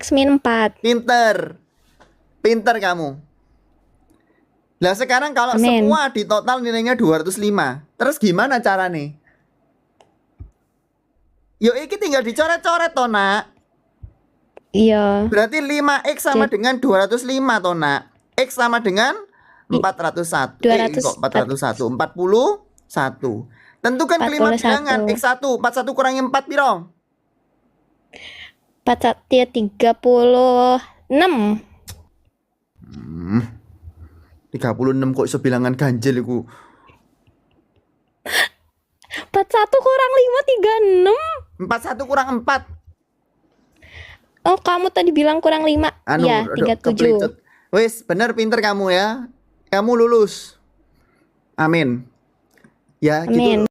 X min 4. Pinter. Pinter kamu. Lah sekarang kalau Amin. semua di total nilainya 205. Terus gimana caranya? Yuk iki tinggal dicoret-coret toh nak. Iya. Berarti 5X sama dengan 205 toh nak. X sama dengan 401. 200. Kok 401? 41. Tentukan kelima 41. bilangan. X1. 41 kurangi 4 piro? 36. 36 kok iso bilangan ganjil iku. 41 kurang 5 36. 41 kurang 4. Oh, kamu tadi bilang kurang 5. Iya, 37. Kepelicet. Wis, bener pinter kamu ya. Kamu lulus. Amin. Ya, Amin. gitu.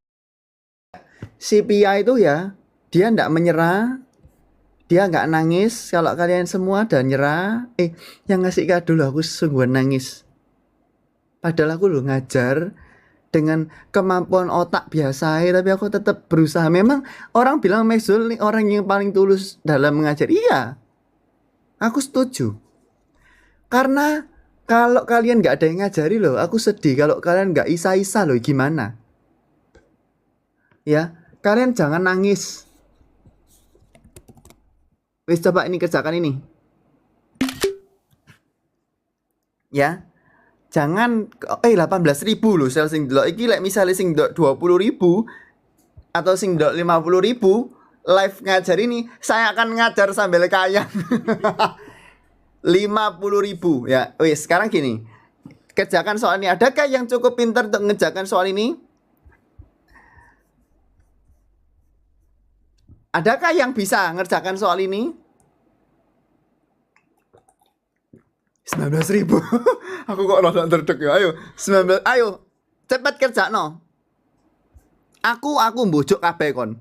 Si Pia itu ya, dia ndak menyerah. Dia nggak nangis kalau kalian semua udah nyerah. Yang ngasih kado loh, aku sungguh nangis. Padahal aku loh ngajar dengan kemampuan otak biasa, tapi aku tetap berusaha. Memang orang bilang Mezul nih orang yang paling tulus dalam mengajar. Iya, aku setuju. Karena kalau kalian nggak ada yang ngajari loh, aku sedih. Kalau kalian nggak isa-isa loh, gimana? Ya, kalian jangan nangis. Wis coba ini kerjakan ini. Ya. Jangan 18.000 loh sel sing delok iki lek misale sing delok 20.000 atau sing delok 50.000 live ngajar ini saya akan ngajar sambil kaya. 50.000 ya. Wis sekarang gini. Kerjakan soal ini. Adakah yang cukup pintar untuk mengerjakan soal ini? Adakah yang bisa ngerjakan soal ini? 19.000. Aku kok rada terdek ya. Ayo, 19. Ayo, cepat kerja no. Aku mbujuk kabeh kon.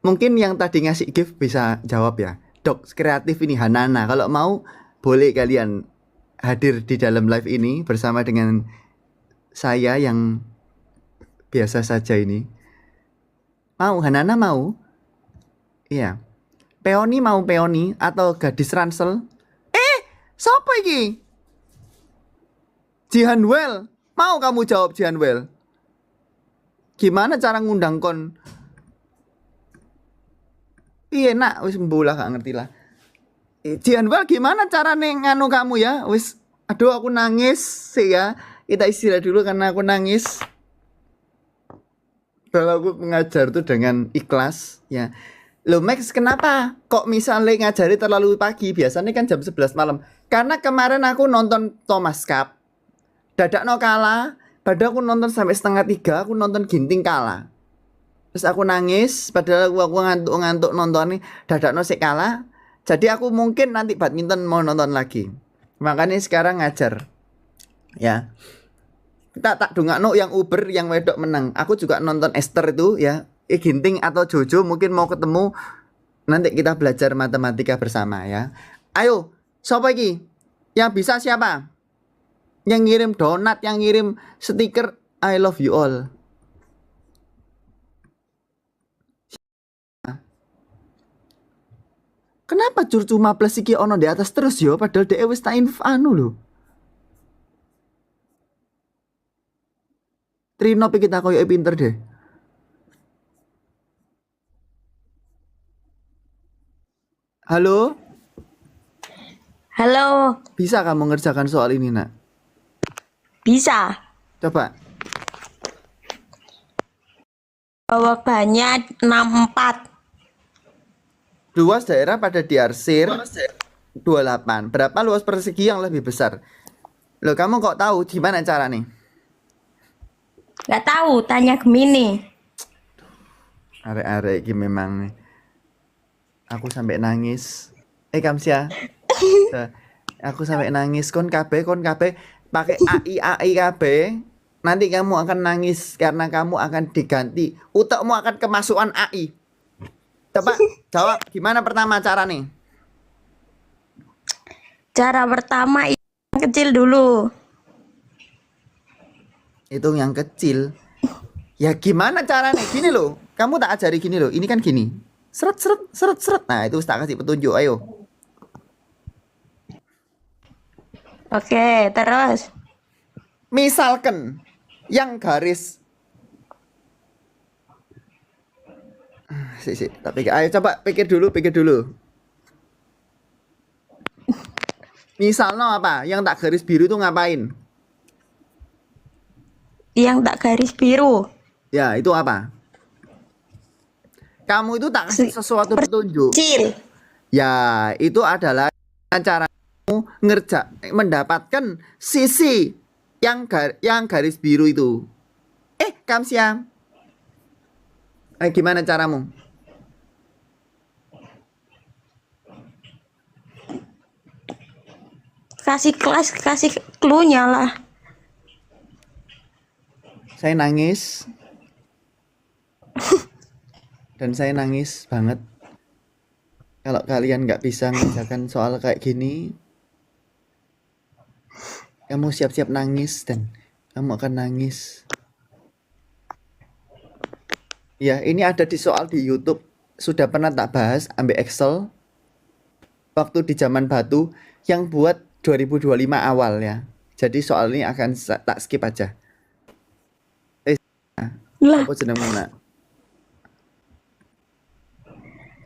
Mungkin yang tadi ngasih gift bisa jawab ya. Dok, kreatif ini Hanana. Kalau mau boleh kalian hadir di dalam live ini bersama dengan saya yang biasa saja ini. Mau Hanana mau? Iya. Peoni mau peoni atau gadis ransel? Siapa iki? Jihanwell. Mau kamu jawab Jihanwell? Gimana cara ngundang kon? Iya nak, wis mbulah gak ngerti lah. Jihanwell gimana cara nganu kamu ya? Wis, aduh aku nangis sih ya. Kita istirahat dulu karena aku nangis. Kalau aku mengajar tuh dengan ikhlas ya. Loh Max, kenapa kok misalnya ngajari terlalu pagi? Biasanya kan jam 11 malam. Karena kemarin aku nonton Thomas Cup, dadakno kalah. Padahal aku nonton sampai 2:30, aku nonton Ginting kalah. Terus aku nangis, padahal aku ngantuk-ngantuk nonton nih, dadakno sik kalah. Jadi aku mungkin nanti badminton mau nonton lagi. Makanya sekarang ngajar. Ya. Kita tak dongakno yang Uber yang wedok menang. Aku juga nonton Esther itu ya. Ginting atau Jojo mungkin mau ketemu. Nanti kita belajar matematika bersama ya. Ayo, siapa lagi? Yang bisa siapa? Yang ngirim donat, yang ngirim stiker I love you all. Kenapa curcuma plus iki ono di atas terus yo? Padahal dia wis tak anu lho. Trino kita koyo pinter deh. Halo? Halo, Bisa kamu mengerjakan soal ini nak? bisa. Coba. Jawabannya 64. Luas daerah pada diarsir 28. Berapa luas persegi yang lebih besar? Loh kamu kok tahu gimana cara nih? Gak tahu, tanya Gemini. Arek-arek iki memang nih. Aku sampai nangis. Kamsia. Aku sampai nangis kon kabeh pakai AI kabeh. Nanti kamu akan nangis karena kamu akan diganti. Utekmu akan kemasukan AI. Coba jawab gimana pertama cara nih? Cara pertama yang kecil dulu. Hitung yang kecil. Ya gimana caranya? Gini loh. Kamu tak ajari gini loh. Ini kan gini. Seret seret seret seret. Nah, itu tak kasih petunjuk. Ayo. Oke, terus. Misalkan yang garis tapi ayo coba pikir dulu. Misalnya apa? Yang tak garis biru itu ngapain? Yang tak garis biru. Ya, itu apa? Kamu itu tak kasih sesuatu petunjuk. Kecil. Ya, itu adalah cara kamu mendapatkan sisi yang garis biru itu. Kamsiam. Gimana caramu? Kasih clue-nya lah. Saya nangis. Dan saya nangis banget. Kalau kalian nggak bisa mengerjakan soal kayak gini, kamu siap-siap nangis dan kamu akan nangis. Ya, ini ada di soal di YouTube. Sudah pernah tak bahas ambil Excel. Waktu di zaman batu yang buat 2025 awal ya. Jadi soal ini akan tak skip aja. Lah, Apa jenengmu nak?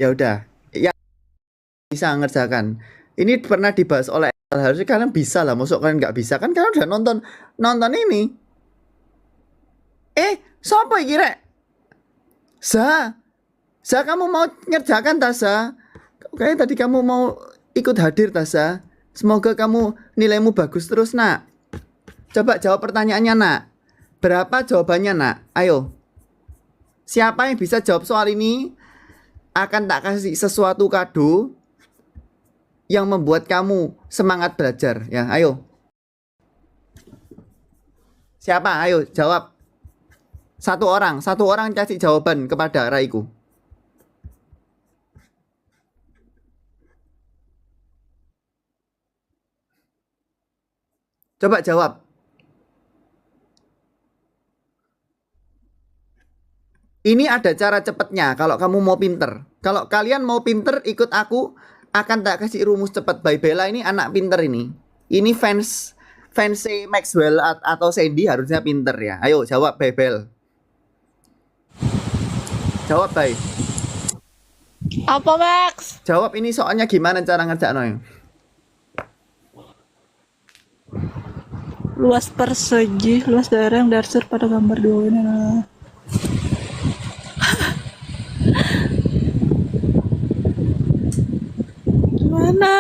Ya udah, ya bisa ngerjakan. Ini pernah dibahas oleh Excel. Harusnya kalian bisa lah. Masuk kalian nggak bisa kan? Kalian udah nonton ini. Siapa iki rek? Za, kamu mau ngerjakan tak Za? Kayaknya tadi kamu mau ikut hadir tak Za? Semoga kamu nilaimu bagus terus nak. Coba jawab pertanyaannya nak. Berapa jawabannya nak? Ayo. Siapa yang bisa jawab soal ini akan tak kasih sesuatu kado yang membuat kamu semangat belajar ya. Ayo. Siapa? Ayo jawab. Satu orang kasih jawaban kepada Raiku. Coba jawab. Ini ada cara cepatnya kalau kamu mau pinter. Kalau kalian mau pinter ikut aku, akan tak kasih rumus cepat. By Bella ini anak pinter ini. Ini fans Maxwell atau Sandy harusnya pinter ya. Ayo jawab By Bell. Jawab Bay. Apa Max? Jawab ini soalnya gimana cara ngerjakno? Luas persegi, luas daerah yang dasar pada gambar 2 ini. Gimana?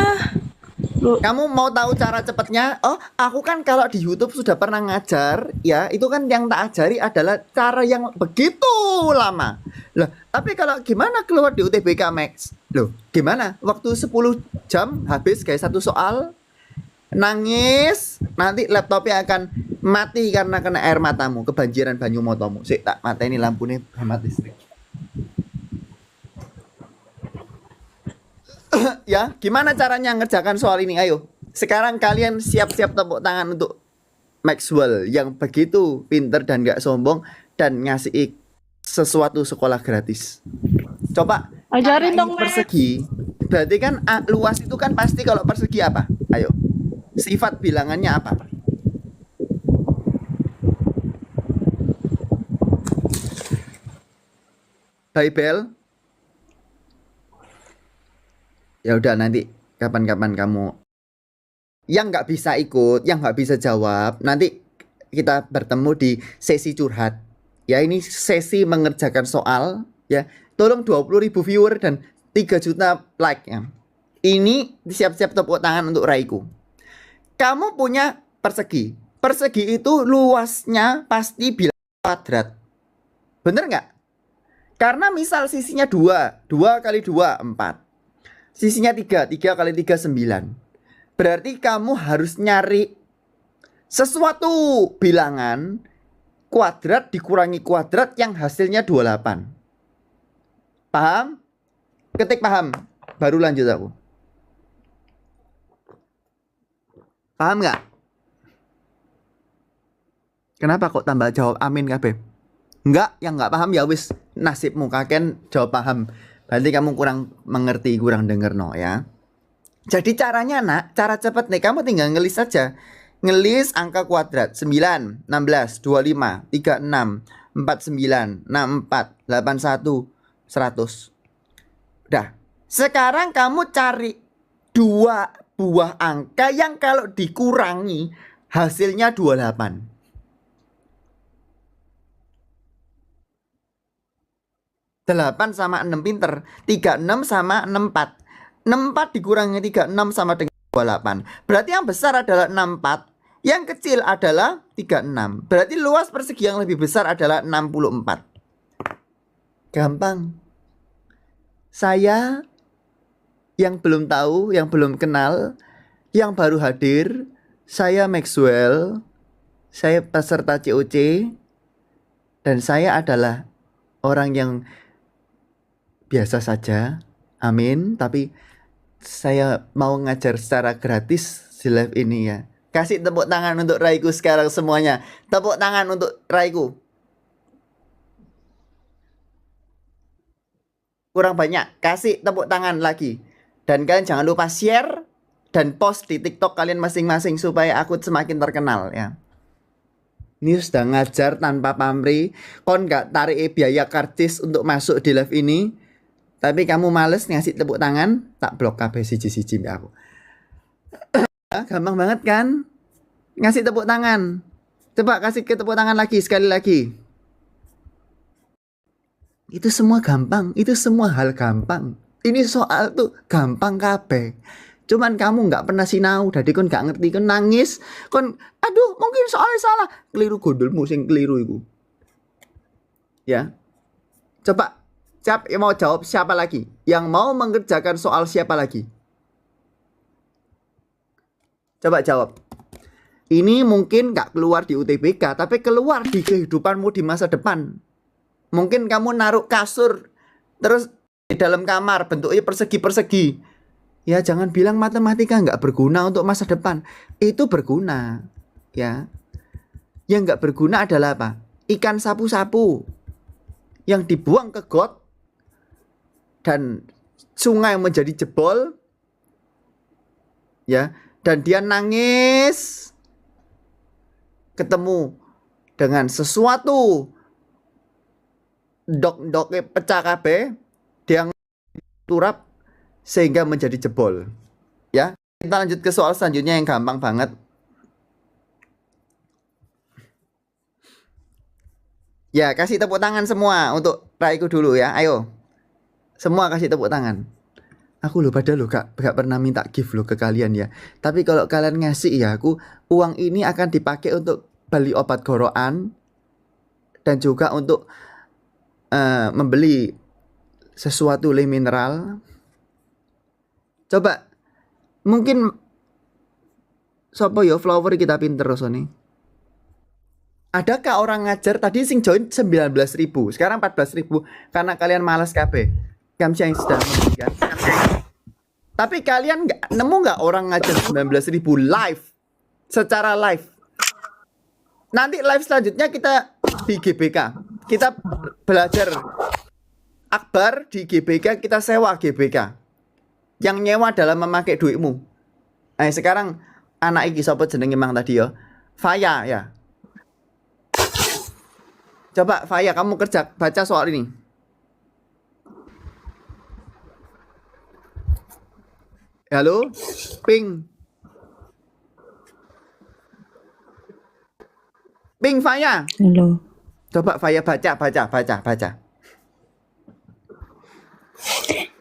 Kamu mau tahu cara cepatnya? Oh, aku kan kalau di YouTube sudah pernah ngajar, ya. Itu kan yang tak ajari adalah cara yang begitu lama. Lah, tapi kalau gimana keluar di UTBK Max? Loh, gimana? Waktu 10 jam habis kayak satu soal, nangis, nanti laptopnya akan mati karena kena air matamu, kebanjiran banyu motomu. Sik tak mateni lampunya hemat listrik. Ya, gimana caranya ngerjakan soal ini? Ayo. Sekarang kalian siap-siap tepuk tangan untuk Maxwell yang begitu pinter dan gak sombong dan ngasih sesuatu sekolah gratis. Coba Ajarin dong, Max. persegi. Berarti kan luas itu kan pasti kalau persegi apa? Ayo. Sifat bilangannya apa? Bible. Ya udah nanti kapan-kapan kamu yang nggak bisa ikut, yang nggak bisa jawab, nanti kita bertemu di sesi curhat. Ya ini sesi mengerjakan soal. Ya tolong 20.000 viewer dan 3 juta like ya. Ini siap-siap tepuk tangan untuk Raiku. Kamu punya persegi. Persegi itu luasnya pasti bilang kuadrat. Bener nggak? Karena misal sisinya 2 kali 2 4. Sisinya 3 kali 3 9. Berarti kamu harus nyari sesuatu bilangan kuadrat dikurangi kuadrat yang hasilnya 28. Paham? Ketik paham. Baru lanjut aku. Paham nggak? Kenapa kok tambah jawab amin kabeh? Enggak, yang nggak paham ya wis nasibmu, kakek jawab paham. Berarti kamu kurang mengerti, kurang denger no ya. Jadi caranya nak, cara cepat nih, kamu tinggal ngelis saja. Ngelis angka kuadrat 9, 16, 25, 36, 49, 64, 81, 100. Udah. Sekarang kamu cari 2 buah angka yang kalau dikurangi hasilnya 28. Delapan sama 6 pinter. 36 sama 64. 64 dikurangi 36 sama dengan 28. Berarti yang besar adalah 64. Yang kecil adalah 36. Berarti luas persegi yang lebih besar adalah 64. Gampang. Saya yang belum tahu, yang belum kenal, yang baru hadir, saya Maxwell, saya peserta COC, dan saya adalah orang yang biasa saja, amin, tapi saya mau ngajar secara gratis di live ini ya. Kasih tepuk tangan untuk Raiku sekarang semuanya. Tepuk tangan untuk Raiku. Kurang banyak, kasih tepuk tangan lagi. Dan kalian jangan lupa share dan post di TikTok kalian masing-masing supaya aku semakin terkenal ya. Ini sudah ngajar tanpa pamrih. Kon gak tarik biaya karcis untuk masuk di live ini. Tapi kamu males ngasih tepuk tangan, tak blok kabeh siji-siji mbak aku. Gampang banget kan? Ngasih tepuk tangan. Coba kasih ke tepuk tangan lagi, sekali lagi. Itu semua gampang, itu semua hal gampang. Ini soal tuh gampang kabeh. Cuman kamu nggak pernah sinau, jadi kon nggak ngerti, kon nangis, kon aduh mungkin soalnya salah, keliru gondolmu sing keliru itu. Ya, coba siapa yang mau jawab, siapa lagi? Yang mau mengerjakan soal siapa lagi? Coba jawab. Ini mungkin nggak keluar di UTBK, tapi keluar di kehidupanmu di masa depan. Mungkin kamu naruh kasur, terus di dalam kamar bentuknya persegi-persegi. Ya jangan bilang matematika nggak berguna untuk masa depan. Itu berguna. Ya. Yang nggak berguna adalah apa? Ikan sapu-sapu yang dibuang ke got dan sungai menjadi jebol. Ya. Dan dia nangis ketemu dengan sesuatu dok-doknya pecah kabeh, dia turap sehingga menjadi jebol. Ya, kita lanjut ke soal selanjutnya yang gampang banget. Ya, kasih tepuk tangan semua untuk Raiku dulu ya. Ayo. Semua kasih tepuk tangan. Aku loh padahal loh gak pernah minta gift loh ke kalian ya. Tapi kalau kalian ngasih ya aku, uang ini akan dipakai untuk beli obat gorokan dan juga untuk membeli sesuatu le mineral. Coba mungkin sopo yo flower kita pinter rasane. Adakah orang ngajar tadi sing join 19.000, sekarang 14.000 karena kalian malas kabeh. Kamsia yang sudah memberikan. Tapi kalian nemu nggak orang ngajar 19.000 live, secara live? Nanti live selanjutnya kita di GBK, kita belajar akbar di GBK, kita sewa GBK. Yang nyewa dalam memakai duitmu. Sekarang anak iki sapa jenenge mang tadi ya? Faya ya. Coba Faya kamu kerja baca soal ini. Halo, Ping. Ping Faya. Halo. Coba Faya baca.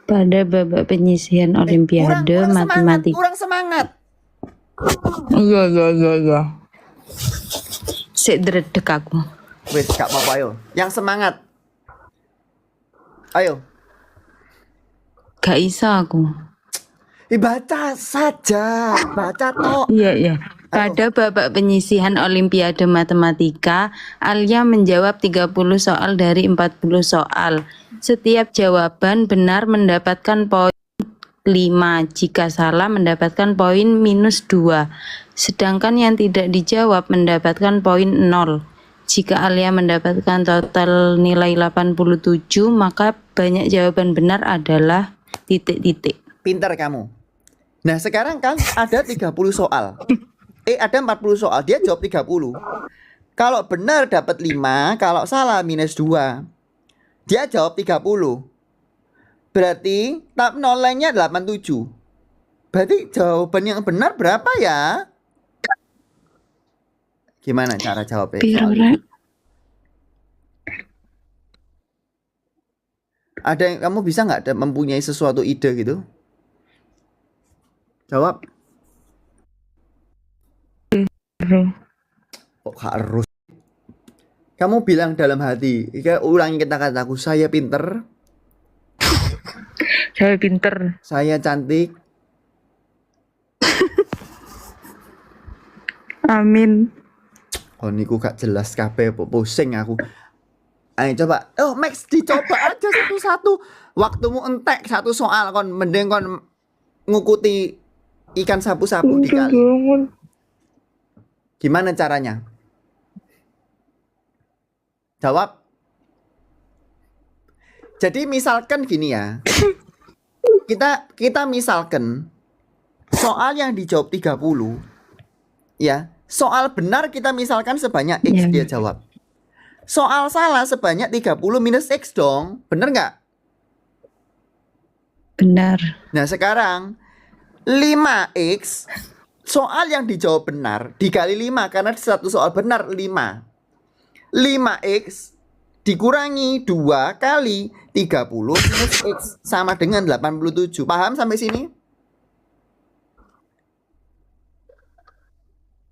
Pada babak penyisihan Olimpiade matematika. Kurang semangat. Iya. Sik dredeg aku. Wes gak apa-apa ayo. Yang semangat. Ayo. Gak iso aku. Baca saja. Baca toh. Iya. Pada babak penyisihan Olimpiade Matematika, Alia menjawab 30 soal dari 40 soal. Setiap jawaban benar mendapatkan poin 5, jika salah mendapatkan poin -2. Sedangkan yang tidak dijawab mendapatkan poin 0. Jika Alia mendapatkan total nilai 87, maka banyak jawaban benar adalah titik-titik. Pintar kamu. Nah, sekarang kan ada 30 soal. Ada 40 soal, dia jawab 30. Kalau benar dapat 5, kalau salah minus 2. Dia jawab 30. Berarti nilainya 87. Berarti jawaban yang benar berapa ya? Gimana cara jawabnya? Piro, soal ini? Rek? Ada yang kamu bisa nggak mempunyai sesuatu ide gitu? Jawab. Kok harus? Kamu bilang dalam hati, ulangi kata-kataku, saya pinter, Saya pinter. saya cantik, Amin. oh niku gak jelas kabeh, pusing aku. Ayo coba, Max dicoba aja satu-satu. Waktumu entek satu soal kon, mending kon ngukuti ikan sapu-sapu di kali. Gimana caranya? Jawab. Jadi misalkan gini ya. Kita misalkan soal yang dijawab 30 ya. Soal benar kita misalkan sebanyak X dia jawab. Soal salah sebanyak 30 minus X dong. Bener nggak? Benar. Nah sekarang 5X soal yang dijawab benar dikali 5 karena satu soal benar 5. 5X dikurangi 2 kali 30 minus X sama dengan 87. Paham sampai sini?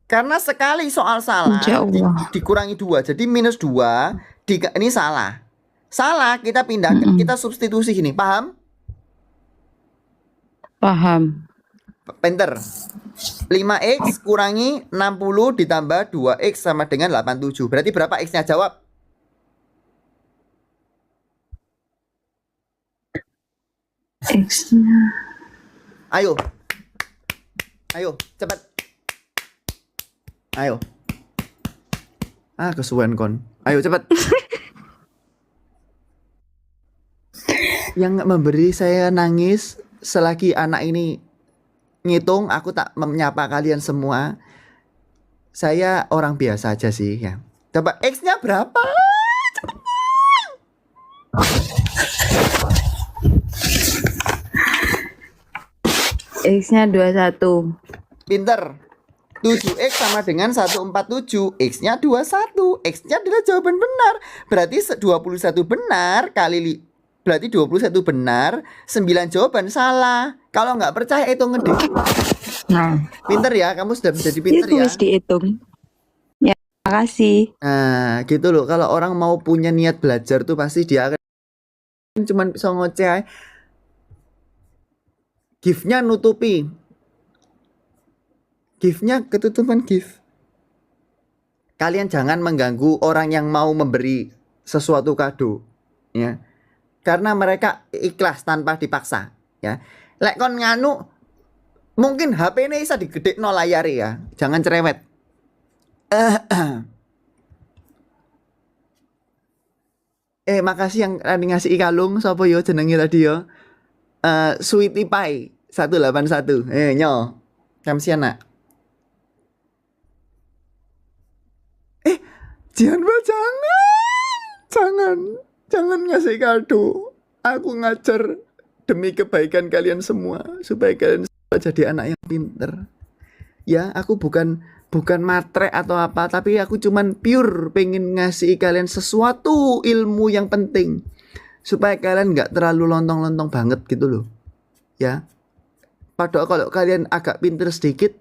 Karena sekali soal salah Insya Allah. dikurangi 2. Jadi minus 2 ini salah. Salah kita pindahkan, kita substitusi gini. Paham? Paham. Pinter. 5X kurangi 60 ditambah 2X sama dengan 87. Berarti berapa X-nya? Jawab. X-nya. Ayo. Ayo, cepat. Ayo. Kesuwen kon. Ayo cepat. Yang memberi saya nangis selagi anak ini ngitung, aku tak menyapa kalian semua. Saya orang biasa aja sih ya. Coba X-nya berapa? X-nya 21. Pinter. 7X sama dengan 147. X-nya 21. X-nya adalah jawaban benar. Berarti 21 benar kali berarti 21 benar, 9 jawaban salah. Kalau nggak percaya itu ngedek. Nah, Pinter ya, kamu sudah menjadi pinter itu ya. harus dihitung. Ya, makasih. Nah, gitu loh. Kalau orang mau punya niat belajar tuh pasti dia akan cuman bisa ngoceh. Gift-nya nutupi. Gift-nya ketutupan gift. Kalian jangan mengganggu orang yang mau memberi sesuatu kado, ya. Karena mereka ikhlas tanpa dipaksa, ya. Lek kon nganu, mungkin HP ini bisa digedekno layar ya. Jangan cerewet. Makasih yang ngasih kalung sapa yo jenenge tadi yo. Sweetie Pie 181. Nyo. Kamsian nak. Jangan ngasih kado. Aku ngajar demi kebaikan kalian semua supaya kalian jadi anak yang pinter. Ya, aku bukan matre atau apa, tapi aku cuman pure pengen ngasih kalian sesuatu ilmu yang penting supaya kalian nggak terlalu lontong-lontong banget gitu loh. Ya. Padahal kalau kalian agak pinter sedikit,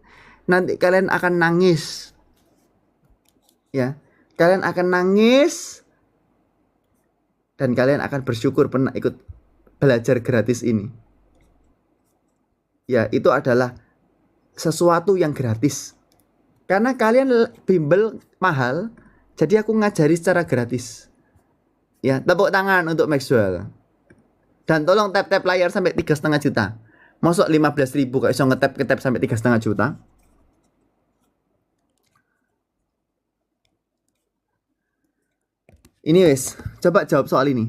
nanti kalian akan nangis. Ya. Kalian akan nangis dan kalian akan bersyukur pernah ikut belajar gratis ini. Ya, itu adalah sesuatu yang gratis. Karena kalian bimbel mahal, jadi aku ngajari secara gratis. Ya, tepuk tangan untuk Maxwell. Dan tolong tap-tap layar sampai 3,5 juta. Masuk 15.000 kok iso ngetap sampai 3,5 juta. Ini wes, coba jawab soal ini.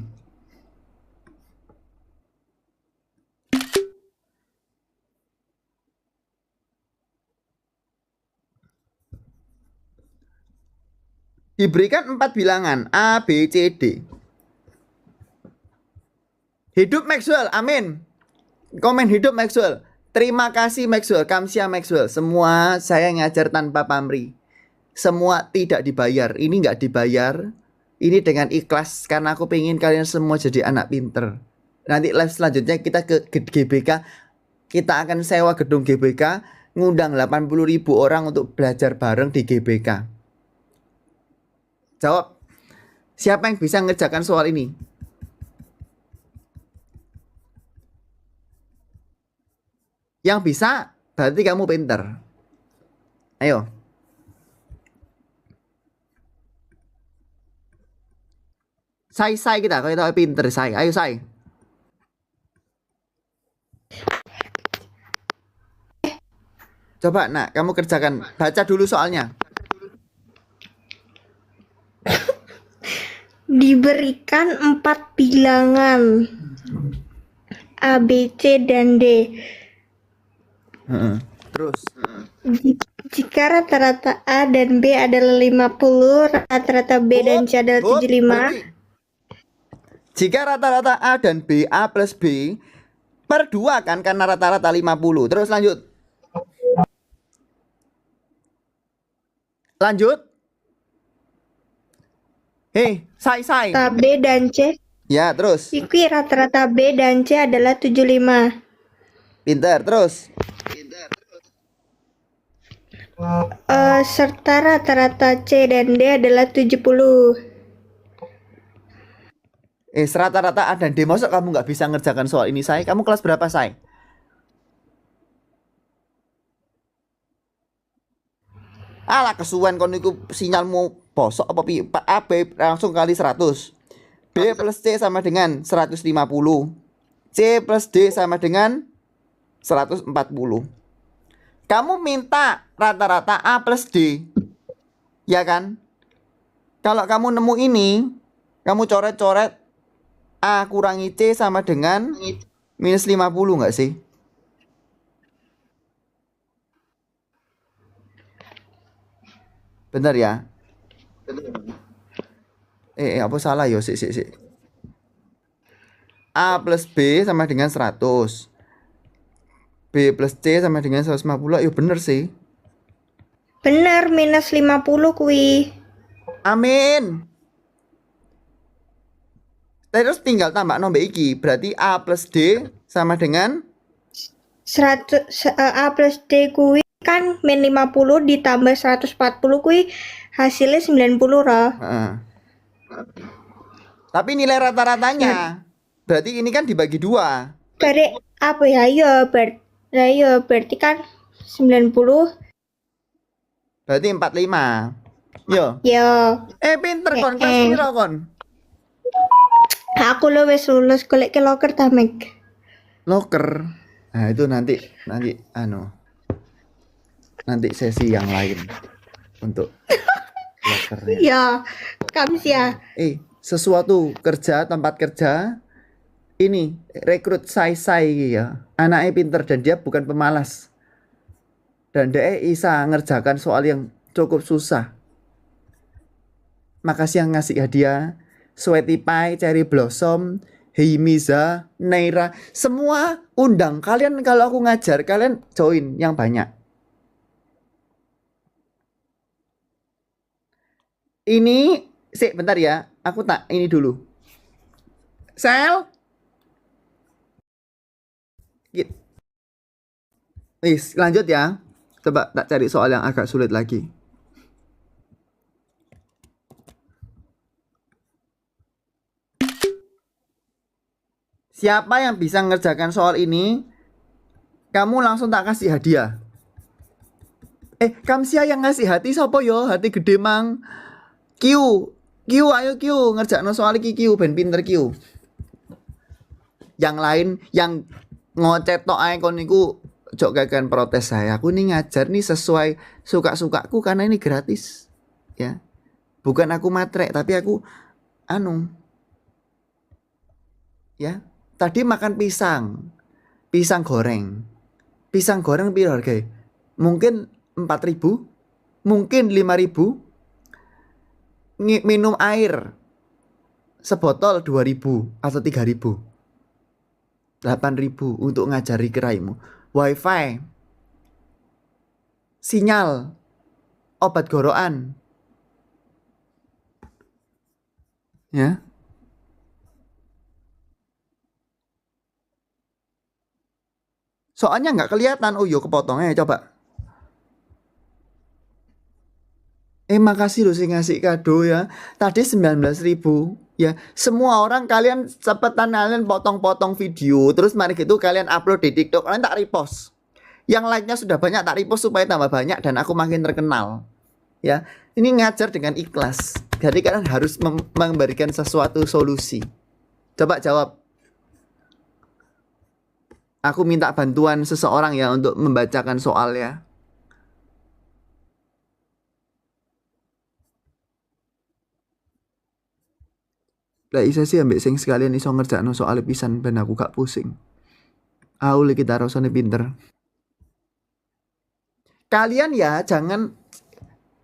diberikan 4 bilangan A, B, C, D. Hidup Maxwell, amin. Komen hidup Maxwell. Terima kasih Maxwell, Kamsia Maxwell. Semua saya ngajar tanpa pamrih. Semua tidak dibayar. Ini nggak dibayar. Ini dengan ikhlas karena aku pengen kalian semua jadi anak pinter. Nanti live selanjutnya kita ke GBK. Kita akan sewa gedung GBK, ngundang 80.000 orang untuk belajar bareng di GBK. Jawab. Siapa yang bisa ngerjakan soal ini? Yang bisa, berarti kamu pinter. Ayo. Say kita, kalau kita pinter, say. Ayo, say. Coba, nak, kamu kerjakan. Baca dulu soalnya. Diberikan 4 bilangan A, B, C, dan D. Terus. Jika rata-rata A dan B adalah 50, rata-rata B dan C adalah 75. Jika rata-rata A dan B, A plus B per 2 kan, karena rata-rata 50. Terus lanjut. Lanjut. Hei, say. Rata B dan C. Ya, terus. Iki rata-rata B dan C adalah 75. Pinter, terus. Serta rata-rata C dan D adalah 70. Rata-rata A dan D. Masuk kamu nggak bisa ngerjakan soal ini, say? Kamu kelas berapa, say? Alah, kesuwen kon niku sinyalmu bosok apa pi? A, B langsung kali 100. B plus C sama dengan 150. C plus D sama dengan 140. Kamu minta rata-rata A plus D. Ya kan? Kalau kamu nemu ini, kamu coret-coret A kurangi C sama dengan minus 50 nggak sih? Bener ya? Apa salah yo? Sik. A plus B sama dengan 100. B plus C sama dengan 150. Yo bener sih. Benar, minus 50 kuwi. Amin. Terus tinggal tambah nomor iki. Berarti A plus D sama dengan 100 A plus D kuwi kan min 50 ditambah 140 kuwi hasilnya 90 roh. Tapi nilai rata-ratanya berarti ini kan dibagi 2. Berarti apa ya? Berarti kan 90. Berarti 45. Yo. Pinter kon, kelas piro kon? Aku lo wis lulus golek ke loker ta, Meg. Loker. Nah, itu nanti sesi yang lain untuk lokernya. Ya, Kamsia. Sesuatu kerja, tempat kerja ini rekrut say ya. Anaknya pinter dan dia bukan pemalas. Dan dia bisa ngerjakan soal yang cukup susah. Makasih yang ngasih hadiah. Sweetie Pie, Cherry Blossom, Heimiza, Neira, semua undang kalian. Kalau aku ngajar kalian join yang banyak. Ini bentar ya, aku tak ini dulu. Sel. Lanjut ya. Coba tak cari soal yang agak sulit lagi. Siapa yang bisa ngerjakan soal ini, kamu langsung tak kasih hadiah. Kamsia yang ngasih hati sopo yo? Hati gede mang. Q, ayo Q, ngerjakno soal iki Q, ben pinter Q. Yang lain yang ngocet tok ae kon niku jok gagan protes saya. Aku nih ngajar nih sesuai suka-sukaku karena ini gratis. Ya. Bukan aku matrek, tapi aku ya. Tadi makan pisang goreng. Pisang goreng piro harga? Mungkin 4.000, mungkin 5.000. minum air sebotol 2.000 atau 3.000, 8.000 untuk ngajari keraimu. Wifi, sinyal, obat gorokan, ya. Soalnya nggak kelihatan. Oh yo kepotongnya coba. Makasih loh sih ngasih kado ya. Tadi 19.000 ya. Semua orang kalian cepetan kalian potong-potong video. Terus mari gitu kalian upload di TikTok. Kalian tak repost. Yang like-nya sudah banyak tak repost supaya tambah banyak dan aku makin terkenal. Ya. Ini ngajar dengan ikhlas. Jadi kalian harus memberikan sesuatu solusi. Coba jawab. Aku minta bantuan seseorang ya untuk membacakan soalnya. Lah isa sih ambek sing sekalian iso ngerjakno soal pisan ben aku gak pusing. Aul kita rasane pinter. Kalian ya jangan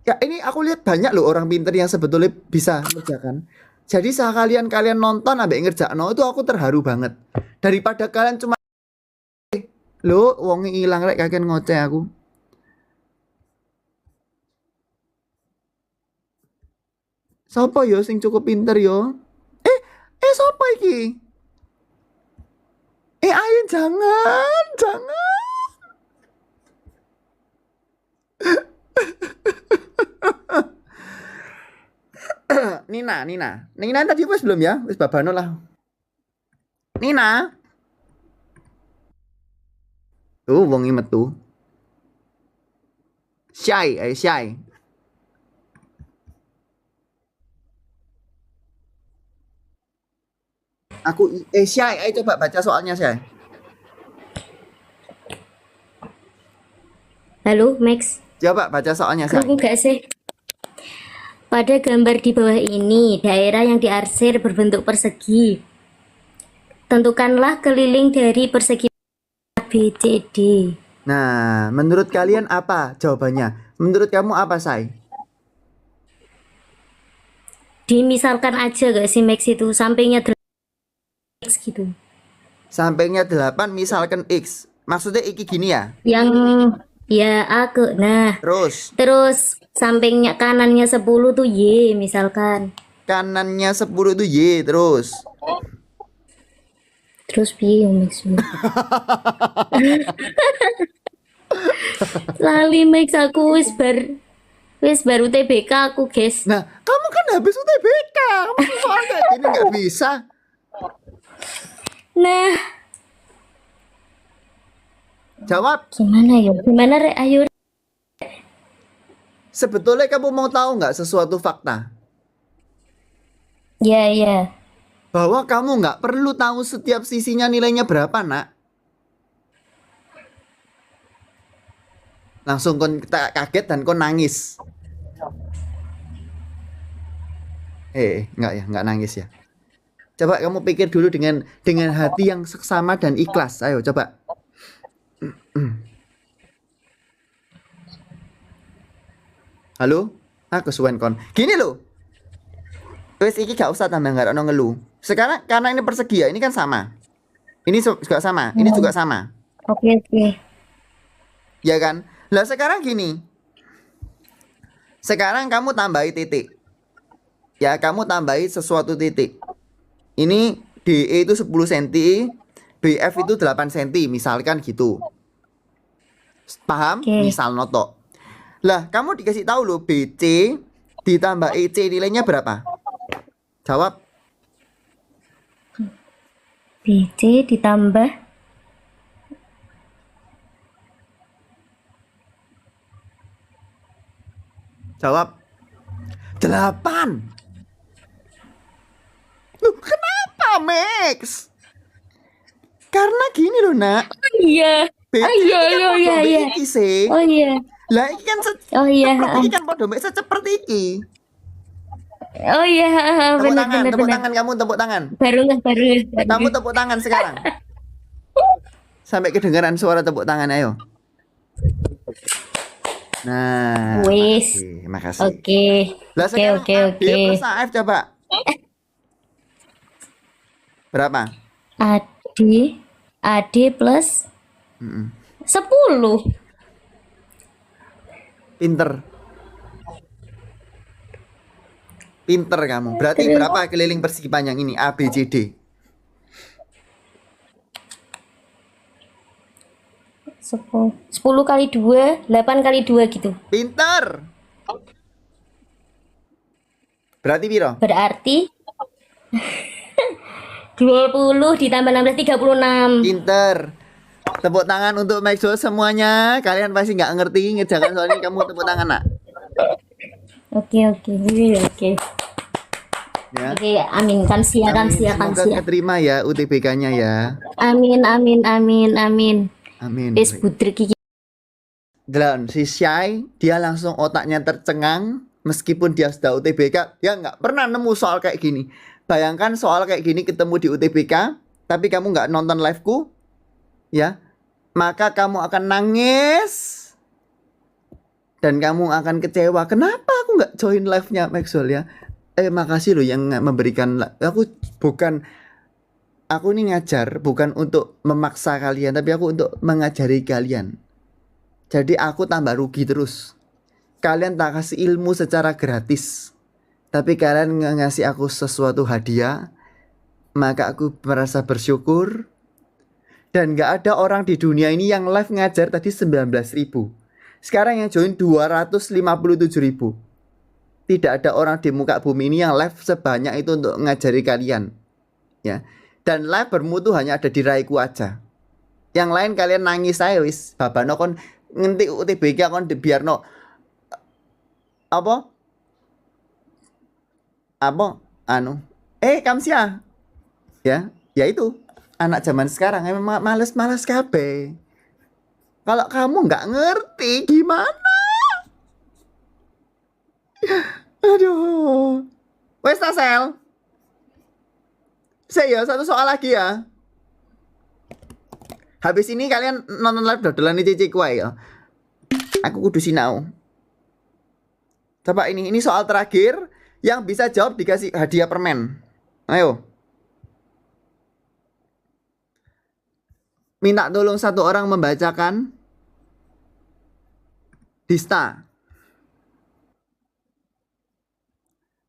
ya, ini aku lihat banyak loh orang pinter yang sebetulnya bisa ngerjakan. Jadi sekalian kalian nonton ambek ngerjakno itu aku terharu banget. Daripada kalian cuma lo wong ilang rek kakek ngoceh aku. Sapa yo sing cukup pinter yo? Sapa iki? Ayo jangan. Nina tadi wis belum ya? Wis babano lah. Nina. Wong iki metu. Syai. Aku Syai, ayo coba baca soalnya Syai. Halo, Max. Coba baca soalnya Syai. Enggak sih. Pada gambar di bawah ini, daerah yang diarsir berbentuk persegi. Tentukanlah keliling dari persegi ABCD. Nah, menurut kalian apa jawabannya? Menurut kamu apa, Say? Dimisalkan aja gak sih Max itu sampingnya X gitu. Sampingnya 8 misalkan X. Maksudnya iki gini ya? Yang ya aku. Nah, Terus sampingnya kanannya 10 tuh Y misalkan. kanannya 10 itu Y terus. Terus piye yo Max? Lali Max aku wis baru TBK aku, guys. Nah, kamu kan habis UTBK. Kamu soalnya ini nggak bisa. Nah, Jawab. gimana ya? Gimana Rek? Ayo. Sebetulnya kamu mau tahu nggak sesuatu fakta? Ya. Bahwa kamu nggak perlu tahu setiap sisinya nilainya berapa, nak. Langsung kon kaget dan kon nangis. Nggak nangis ya. Coba kamu pikir dulu dengan hati yang seksama dan ikhlas. Ayo coba. Halo? Kesuwen kon. Gini loh. Wes iki gak usah tambah nggak ono ngeluh. Sekarang karena ini persegi ya, ini kan sama. Ini juga sama, ini juga sama. Oke. Ya kan? Lah sekarang gini. Sekarang kamu tambahi titik. Ya, kamu tambahi sesuatu titik. Ini DE itu 10 cm, BF itu 8 cm, misalkan gitu. Paham? Oke. Misal noto. Lah, kamu dikasih tahu loh BC ditambah EC nilainya berapa? Jawab. BC ditambah Jawab. 8. Loh, kenapa, Max? Karena gini loh, nak. iya. Iya. Iki sih. Oh iya. Lah iki kan Oh iya. iki kan podo mek seperti iki. Oh iya, Tepuk benar. tangan kamu, tepuk tangan. Baru. Kamu tepuk tangan sekarang. Sampai kedengaran suara tepuk tangan, ayo. Nah, Wis. makasih. Oke. Lah Oke, sekarang oke, AB oke. plus AF coba. Berapa? AD AD plus Mm-mm. 10. Pinter. Pinter kamu. Berarti Terus berapa keliling persegi panjang ini? A, B, C, D. 10 kali 2, 8 kali 2 gitu. Pinter. Berarti piro? Berarti 20 ditambah 16 36. Pinter. Tepuk tangan untuk Maxwell semuanya. Kalian pasti nggak ngerti ngerjakan soal ini. Kamu tepuk tangan, nak. Oke, oke. Iya, oke. Ya. Oke, amin. Kamsia, kamsia, Semoga kamsia. keterima ya UTBK-nya ya. Amin, amin, amin, amin. Amin. Wis budrek iki. Dan si Syai, dia langsung otaknya tercengang. Meskipun dia sudah UTBK, dia nggak pernah nemu soal kayak gini. Bayangkan soal kayak gini ketemu di UTBK, tapi kamu nggak nonton liveku, ya, maka kamu akan nangis dan kamu akan kecewa. Kenapa aku nggak join live-nya Maxwell ya? Makasih loh yang memberikan. Aku ini ngajar bukan untuk memaksa kalian, tapi aku untuk mengajari kalian. Jadi aku tambah rugi terus. Kalian tak kasih ilmu secara gratis, tapi kalian ngasih aku sesuatu hadiah, maka aku merasa bersyukur. Dan gak ada orang di dunia ini yang live ngajar tadi 19.000. Sekarang yang join 257.000. Tidak ada orang di muka bumi ini yang live sebanyak itu untuk ngajari kalian, ya. Dan live bermutu hanya ada di Raiku aja. Yang lain kalian nangis saya wis. Babano kon ngenti UTBK kon biarno apa Kamsia ya itu anak zaman sekarang emang males kabeh. Kalau kamu nggak ngerti gimana? Aduh, wes Tasel, saya satu soal lagi ya. Habis ini kalian nonton live dodolan Cici kuai ya. Aku kudu sinau. Coba ini soal terakhir, yang bisa jawab dikasih hadiah permen. Ayo. Minta tolong satu orang membacakan. Dista.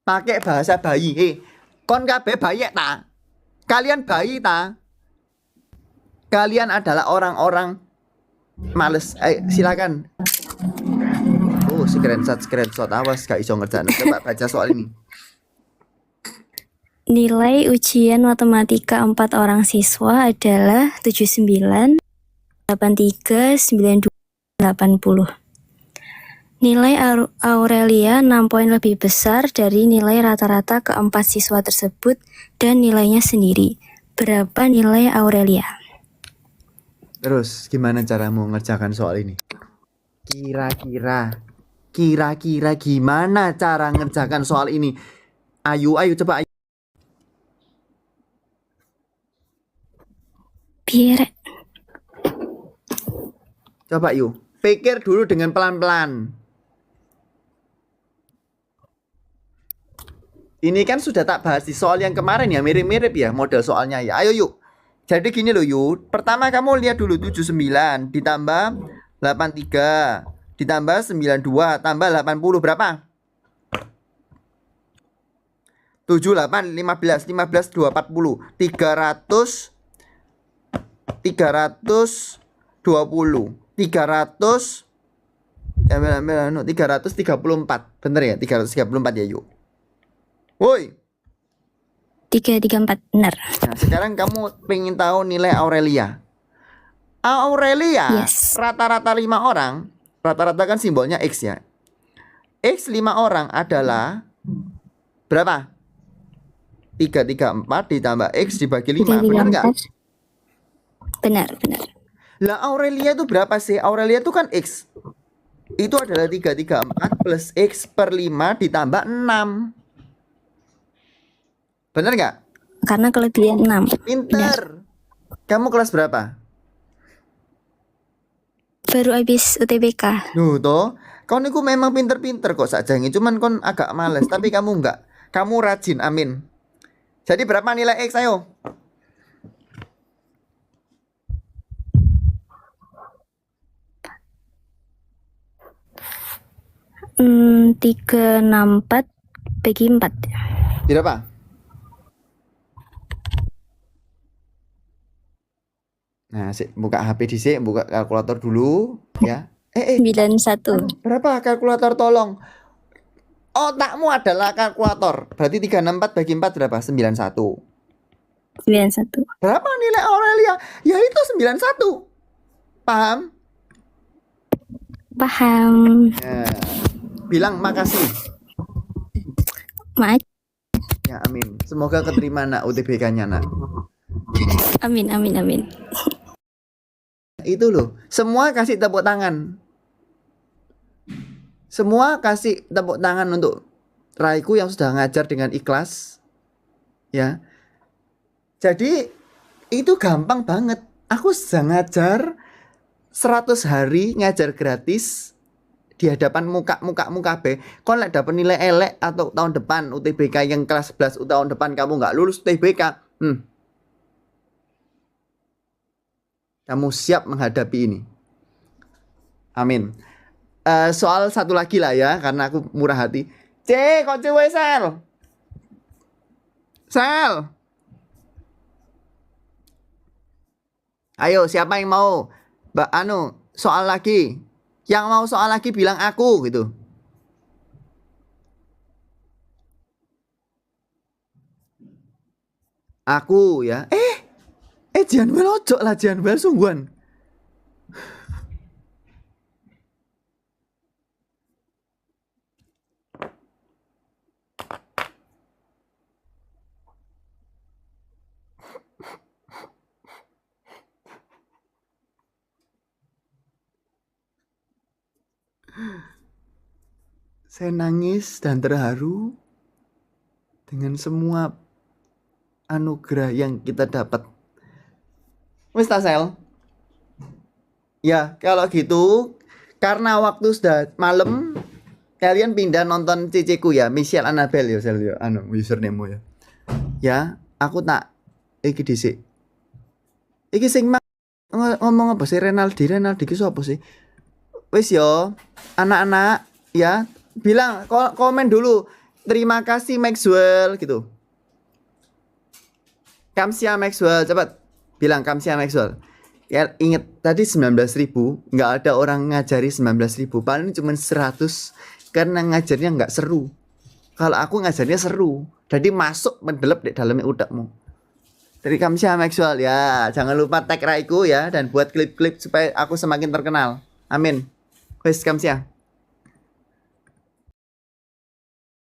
Pakai bahasa bayi. Kon kabeh bayi ta? Kalian bayi ta? Kalian adalah orang-orang males. Silakan. Screenshot awas gak iso ngerjain. Coba baca soal ini. Nilai ujian matematika 4 orang siswa adalah 79, 83, 92, 80. Nilai Aurelia 6 poin lebih besar dari nilai rata-rata keempat siswa tersebut dan nilainya sendiri. Berapa nilai Aurelia? Terus gimana caramu ngerjakan soal ini? Kira-kira gimana cara ngerjakan soal ini? Ayo coba. Biar Coba yuk, pikir dulu dengan pelan-pelan. Ini kan sudah tak bahas di soal yang kemarin ya, mirip-mirip ya model soalnya ya. Ayo yuk. Jadi gini loh yuk, pertama kamu lihat dulu 79 ditambah 83 ditambah 92 tambah 80 berapa? 7, 8, 15, 15, 2, 40 320 334 bener ya? 334 ya yuk. Woi 334 benar. Nah sekarang kamu pengen tahu nilai Aurelia. Yes. Rata-rata 5 orang. Rata-rata kan simbolnya X ya. X 5 orang adalah berapa? 334 ditambah X dibagi 5. Benar nggak? Benar. Lah Aurelia itu berapa sih? Aurelia itu kan X. Itu adalah 334 plus X per 5 ditambah 6. Bener nggak? Karena kelebihan 6. Pinter. Kamu kelas berapa? Baru habis UTBK. Duh toh, kau niku memang pinter-pinter kok sakjane, cuman kon agak males, tapi kamu enggak. Kamu rajin, amin. Jadi berapa nilai X ayo? Hmm, 364 bagi 4. Berapa? Nah, buka HP dhisik, buka kalkulator dulu ya. 91. Berapa kalkulator tolong? Otakmu adalah kalkulator. Berarti 364 bagi 4 berapa? 91. 91. Berapa nilai Aurelia? Ya itu 91. Paham? Paham. Ya. Bilang makasih. Maaf. Ya amin. Semoga keterima nak UTBK-nya nak. Amin, amin, amin. Itu loh. Semua kasih tepuk tangan. Semua kasih tepuk tangan untuk Raiku yang sudah ngajar dengan ikhlas. Ya. Jadi itu gampang banget. Aku sudah ngajar 100 hari ngajar gratis di hadapan muka B. Kau lek dapat nilai elek atau tahun depan UTBK yang kelas 11 tahun depan kamu nggak lulus UTBK. Kamu siap menghadapi ini. Amin. Soal satu lagi lah ya, karena aku murah hati. Kok cewek Sel? Sel. Ayo, siapa yang mau? Mbak soal lagi. Yang mau soal lagi bilang aku gitu. Aku ya. Jangan ojo lah, jangan sungguhan. Saya nangis dan terharu dengan semua anugerah yang kita dapat. Wis ta, Sel? Ya, kalau gitu karena waktu sudah malam, kalian pindah nonton ceceku ya, Michelle Annabelle ya, Sel ya, username-mu ya. Ya, aku tak iki dhisik. Iki sing ngomong apa sih Renaldi ki sapa sih? Wis yo, anak-anak ya, bilang komen dulu. Terima kasih Maxwell gitu. Kamsia Maxwell, cepat bilang Kamsia Maxwell. Ya inget tadi 19.000, nggak ada orang ngajari 19.000, paling cuma 100 karena ngajarnya nggak seru. Kalau aku ngajarnya seru, jadi masuk mendelep di dalamnya utakmu. Dari Kamsia Maxwell ya, jangan lupa tag Raiku ya dan buat klip-klip supaya aku semakin terkenal. Amin. Wes Kamsia.